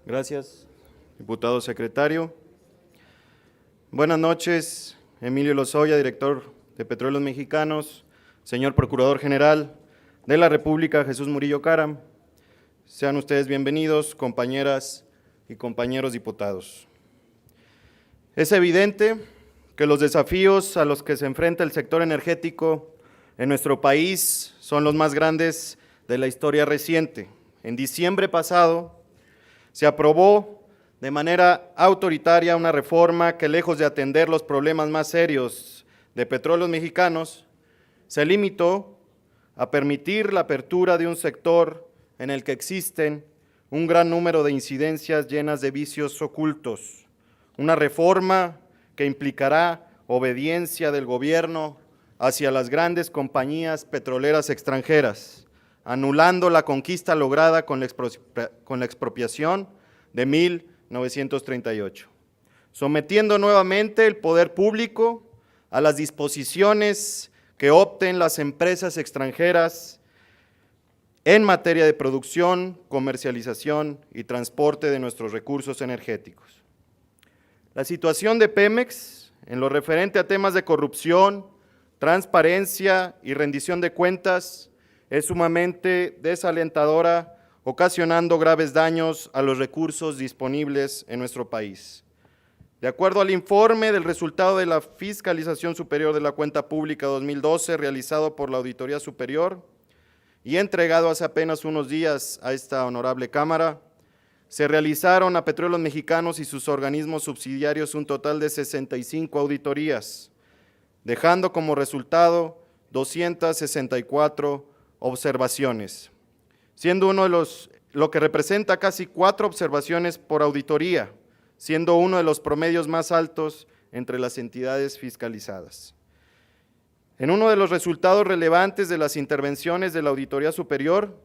Gracias, diputado secretario. Buenas noches, Emilio Lozoya, director de Petróleos Mexicanos, señor Procurador General de la República, Jesús Murillo Caram. Sean ustedes bienvenidos, compañeras y compañeros diputados. Es evidente que los desafíos a los que se enfrenta el sector energético en nuestro país son los más grandes de la historia reciente. En diciembre pasado se aprobó de manera autoritaria una reforma que, lejos de atender los problemas más serios de Petróleos Mexicanos, se limitó a permitir la apertura de un sector en el que existen un gran número de incidencias llenas de vicios ocultos. Una reforma que implicará obediencia del gobierno hacia las grandes compañías petroleras extranjeras, anulando la conquista lograda con la expropiación de 1938, sometiendo nuevamente el poder público a las disposiciones que opten las empresas extranjeras en materia de producción, comercialización y transporte de nuestros recursos energéticos. La situación de Pemex, en lo referente a temas de corrupción, transparencia y rendición de cuentas, es sumamente desalentadora, ocasionando graves daños a los recursos disponibles en nuestro país. De acuerdo al informe del resultado de la Fiscalización Superior de la Cuenta Pública 2012, realizado por la Auditoría Superior y entregado hace apenas unos días a esta honorable Cámara, se realizaron a Petróleos Mexicanos y sus organismos subsidiarios un total de 65 auditorías, dejando como resultado 264 observaciones, siendo lo que representa casi 4 observaciones por auditoría, siendo uno de los promedios más altos entre las entidades fiscalizadas. En uno de los resultados relevantes de las intervenciones de la Auditoría Superior,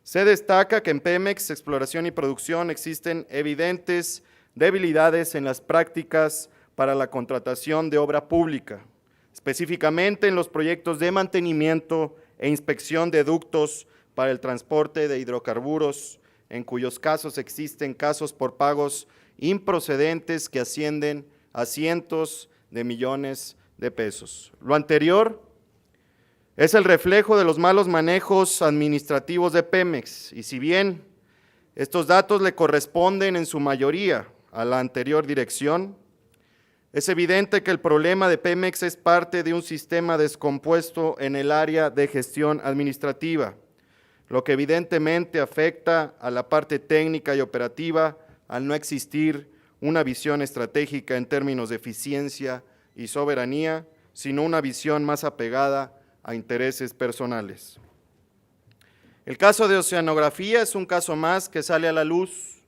se destaca que en Pemex Exploración y Producción existen evidentes debilidades en las prácticas para la contratación de obra pública, específicamente en los proyectos de mantenimiento e inspección de ductos para el transporte de hidrocarburos, en cuyos casos existen casos por pagos improcedentes que ascienden a cientos de millones de pesos. Lo anterior es el reflejo de los malos manejos administrativos de Pemex, y si bien estos datos le corresponden en su mayoría a la anterior dirección, es evidente que el problema de Pemex es parte de un sistema descompuesto en el área de gestión administrativa, lo que evidentemente afecta a la parte técnica y operativa al no existir una visión estratégica en términos de eficiencia y soberanía, sino una visión más apegada a intereses personales. El caso de Oceanografía es un caso más que sale a la luz,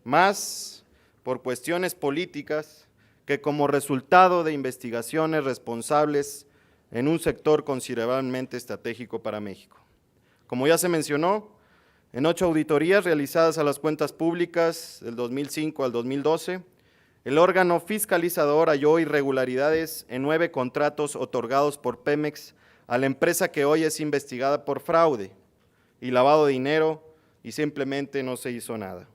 más por cuestiones políticas que como resultado de investigaciones responsables en un sector considerablemente estratégico para México. Como ya se mencionó, en 8 auditorías realizadas a las cuentas públicas del 2005 al 2012, el órgano fiscalizador halló irregularidades en 9 contratos otorgados por Pemex a la empresa que hoy es investigada por fraude y lavado de dinero, y simplemente no se hizo nada.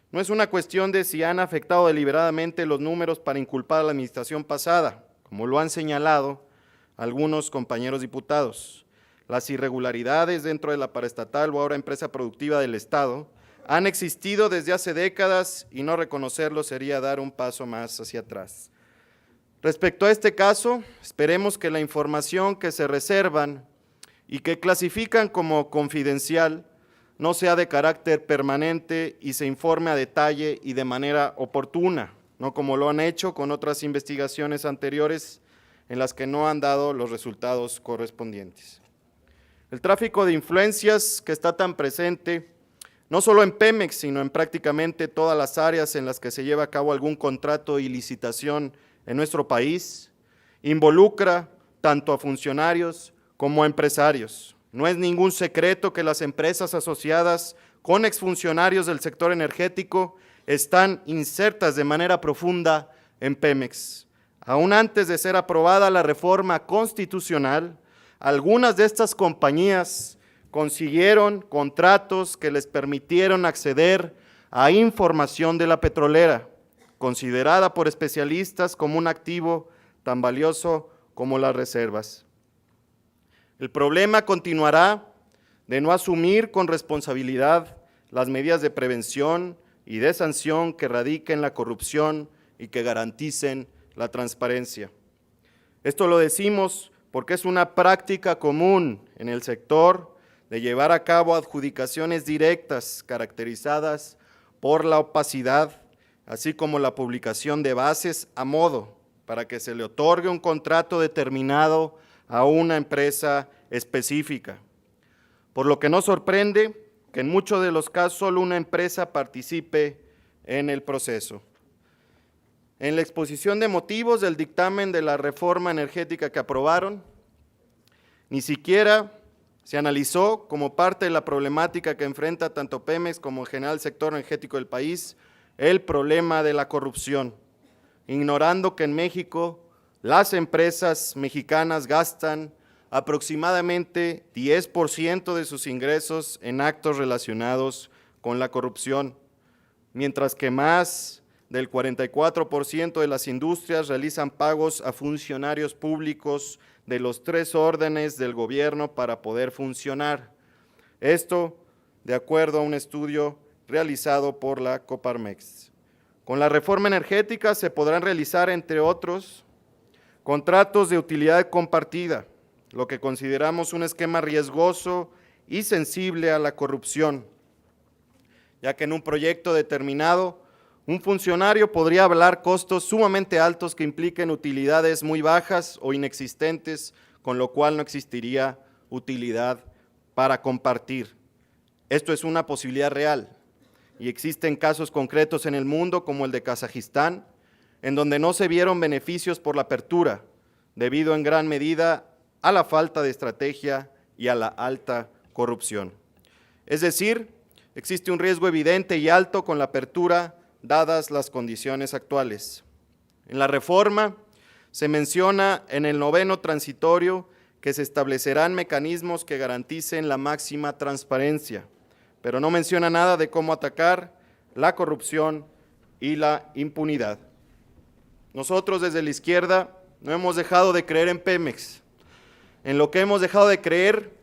No es una cuestión de si han afectado deliberadamente los números para inculpar a la administración pasada, como lo han señalado algunos compañeros diputados. Las irregularidades dentro de la paraestatal o ahora empresa productiva del Estado han existido desde hace décadas y no reconocerlo sería dar un paso más hacia atrás. Respecto a este caso, esperemos que la información que se reservan y que clasifican como confidencial no sea de carácter permanente y se informe a detalle y de manera oportuna, no como lo han hecho con otras investigaciones anteriores en las que no han dado los resultados correspondientes. El tráfico de influencias que está tan presente, no solo en Pemex, sino en prácticamente todas las áreas en las que se lleva a cabo algún contrato y licitación en nuestro país, involucra tanto a funcionarios como a empresarios. No es ningún secreto que las empresas asociadas con exfuncionarios del sector energético están insertas de manera profunda en Pemex. Aún antes de ser aprobada la reforma constitucional, algunas de estas compañías consiguieron contratos que les permitieron acceder a información de la petrolera, considerada por especialistas como un activo tan valioso como las reservas. El problema continuará de no asumir con responsabilidad las medidas de prevención y de sanción que radiquen la corrupción y que garanticen la transparencia. Esto lo decimos porque es una práctica común en el sector de llevar a cabo adjudicaciones directas caracterizadas por la opacidad, así como la publicación de bases a modo para que se le otorgue un contrato determinado a una empresa específica. Por lo que no sorprende que en muchos de los casos solo una empresa participe en el proceso. En la exposición de motivos del dictamen de la reforma energética que aprobaron, ni siquiera se analizó como parte de la problemática que enfrenta tanto Pemex como en general el sector energético del país, el problema de la corrupción, ignorando que en México las empresas mexicanas gastan aproximadamente 10% de sus ingresos en actos relacionados con la corrupción, mientras que más del 44% de las industrias realizan pagos a funcionarios públicos de los 3 órdenes del gobierno para poder funcionar. Esto de acuerdo a un estudio realizado por la Coparmex. Con la reforma energética se podrán realizar, entre otros, contratos de utilidad compartida, lo que consideramos un esquema riesgoso y sensible a la corrupción, ya que en un proyecto determinado, un funcionario podría avalar costos sumamente altos que impliquen utilidades muy bajas o inexistentes, con lo cual no existiría utilidad para compartir. Esto es una posibilidad real y existen casos concretos en el mundo, como el de Kazajistán, en donde no se vieron beneficios por la apertura, debido en gran medida a la falta de estrategia y a la alta corrupción. Es decir, existe un riesgo evidente y alto con la apertura, dadas las condiciones actuales. En la reforma se menciona en el 9º transitorio que se establecerán mecanismos que garanticen la máxima transparencia, pero no menciona nada de cómo atacar la corrupción y la impunidad. Nosotros desde la izquierda no hemos dejado de creer en Pemex. En lo que hemos dejado de creer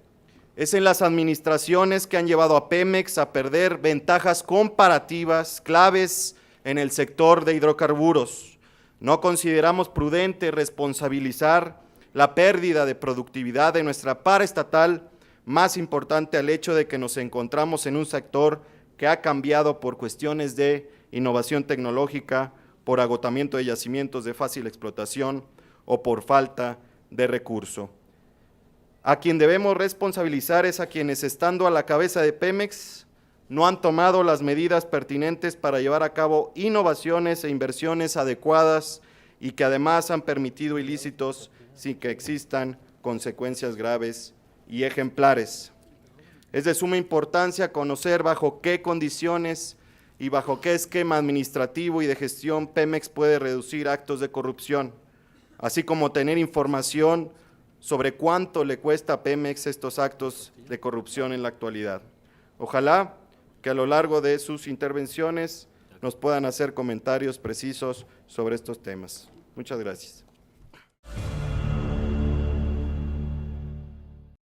es en las administraciones que han llevado a Pemex a perder ventajas comparativas claves en el sector de hidrocarburos. No consideramos prudente responsabilizar la pérdida de productividad de nuestra paraestatal, más importante al hecho de que nos encontramos en un sector que ha cambiado por cuestiones de innovación tecnológica, por agotamiento de yacimientos de fácil explotación o por falta de recurso. A quien debemos responsabilizar es a quienes, estando a la cabeza de Pemex, no han tomado las medidas pertinentes para llevar a cabo innovaciones e inversiones adecuadas y que además han permitido ilícitos sin que existan consecuencias graves y ejemplares. Es de suma importancia conocer bajo qué condiciones y bajo qué esquema administrativo y de gestión Pemex puede reducir actos de corrupción, así como tener información sobre cuánto le cuesta a Pemex estos actos de corrupción en la actualidad. Ojalá que a lo largo de sus intervenciones nos puedan hacer comentarios precisos sobre estos temas. Muchas gracias.